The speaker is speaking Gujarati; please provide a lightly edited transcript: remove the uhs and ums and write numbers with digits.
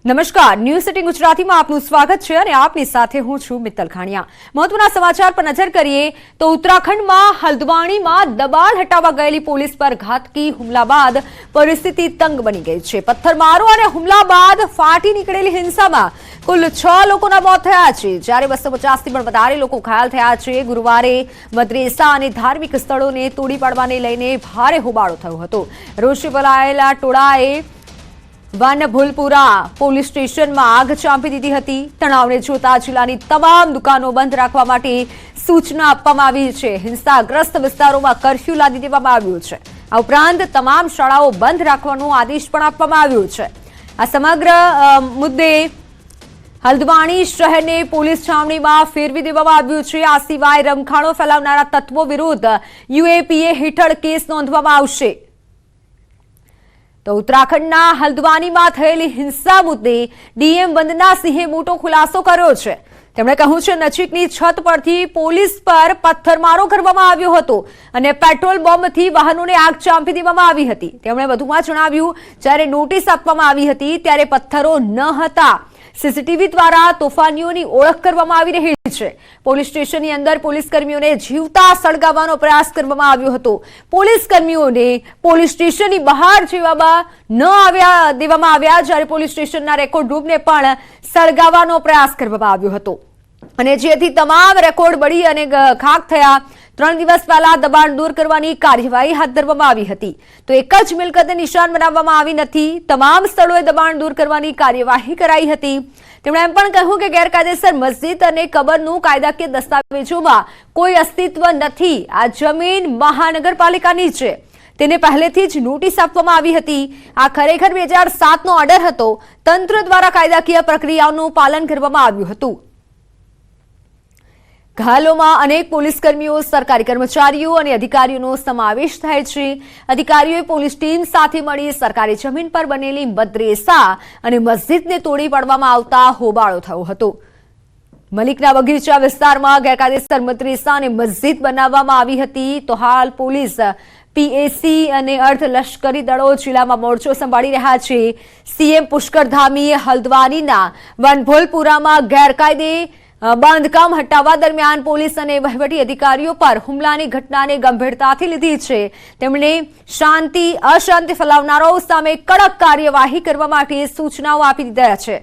નમસ્કાર, ન્યૂઝ સિટી ગુજરાતીમાં આપનું સ્વાગત છે અને આપની સાથે હું છું મિત્તલ ખાણિયા। મહત્વના સમાચાર પર નજર કરીએ તો ઉત્તરાખંડમાં હલ્દવાણીમાં દબાણ હટાવવા ગયેલી પોલીસ પર ઘાતકી હુમલા બાદ પરિસ્થિતિ તંગ બની ગઈ છે। પથ્થરમારો અને હુમલા બાદ ફાટી નીકળેલી હિંસામાં કુલ 6 લોકોના મોત થયા છે, જ્યારે 250થી પણ વધારે લોકો ઘાયલ થયા છે। ગુરુવારે મદ્રેસા અને ધાર્મિક સ્થળોને તોડી પાડવાને લઈને ભારે હોબાળો થયો હતો। રોષે ભરાયેલા ટોળાએ વાનભુલપુરા પોલીસ સ્ટેશનમાં આગ ચાંપી દીધી હતી। તણાવને જોતા જિલ્લાની તમામ દુકાનો બંધ રાખવા માટે સૂચના આપવામાં આવી છે। હિંસાગ્રસ્ત વિસ્તારોમાં કર્ફ્યુ લાદી દેવામાં આવ્યો છે। આ ઉપરાંત તમામ શાળાઓ બંધ રાખવાનો આદેશ પણ આપવામાં આવ્યો છે। આ સમગ્ર મુદ્દે હલ્દવાણી શહેરને પોલીસ છાવણીમાં ફેરવી દેવામાં આવ્યું છે। આ સિવાય રમખાણો ફેલાવનારા તત્વો વિરુદ્ધ યુએપીએ હેઠળ કેસ નોંધવામાં આવશે। તો ઉત્તરાખંડના હલ્દવાનીમાં થયેલી હિંસા મુદ્દે ડીએમ વંદના સિંહે મોટો ખુલાસો કર્યો છે। તેમણે કહ્યું છે નજીકની છત પરથી પોલીસ પર પથ્થરમારો કરવામાં આવ્યો હતો અને પેટ્રોલ બોમ્બથી વાહનોને આગ ચાંપી દેવામાં આવી હતી। તેમણે વધુમાં જણાવ્યું, જ્યારે નોટિસ આપવામાં આવી હતી ત્યારે પથ્થરો ન હતા। સીસીટીવી દ્વારા તોફાનીઓની ઓળખ કરવામાં આવી રહી છે। પોલીસ સ્ટેશનની અંદર પોલીસ કર્મીઓને જીવતા સળગાવવાનો પ્રયાસ કરવામાં આવ્યો હતો। પોલીસ કર્મીઓને પોલીસ સ્ટેશનની બહાર દેવામાં આવ્યા, જ્યારે પોલીસ સ્ટેશનના રેકોર્ડ રૂમને પણ સળગાવવાનો પ્રયાસ કરવામાં આવ્યો હતો અને જેથી તમામ રેકોર્ડ બળી અને ખાખ થયા। 3 દિવસ પહેલા દબાણ દૂર કરવાની કાર્યવાહી હાથ ધરવામાં આવી હતી, તો એક જ મિલકતને નિશાન બનાવવામાં આવી નથી। તમામ સ્થળોએ દબાણ દૂર કરવાની કાર્યવાહી કરાઈ હતી। તેમણે એમ પણ કહ્યું કે ગેરકાયદેસર મસ્જિદ અને કબરનું કાયદાકીય દસ્તાવેજોમાં કોઈ અસ્તિત્વ નથી। આ જમીન મહાનગરપાલિકાની છે, તેને પહેલેથી જ નોટિસ આપવામાં આવી હતી। આ ખરેખર 2007નો ઓર્ડર હતો। તંત્ર દ્વારા કાયદાકીય પ્રક્રિયાઓનું પાલન કરવામાં આવ્યું હતું। ઘાયલોમાં અનેક પોલીસકર્મીઓ, સરકારી કર્મચારીઓ અને અધિકારીઓનો સમાવેશ થાય છે। અધિકારીઓએ પોલીસ ટીમ સાથે મળી સરકારી જમીન પર બનેલી મદ્રેસા અને મસ્જિદને તોડી પાડવામાં આવતા હોબાળો થયો હતો। મલિકના બગીચા વિસ્તારમાં ગેરકાયદેસર મદ્રેસા અને મસ્જિદ બનાવવામાં આવી હતી, તો હાલ પોલીસ, પીએસી અને અર્ધલશ્કરી દળો જિલ્લામાં મોરચો સંભાળી રહ્યા છે। સીએમ પુષ્કર ધામીએ હલ્દવાનીના વાનભુલપુરામાં ગેરકાયદે બાંધકામ હટાવવા દરમિયાન પોલીસ અને વહીવટી અધિકારીઓ પર હુમલાની ઘટનાને ગંભીરતાથી લીધી છે। તેમણે અશાંતિ ફેલાવનારાઓ સામે કડક કાર્યવાહી કરવા માટે સૂચનાઓ આપી દીધા છે।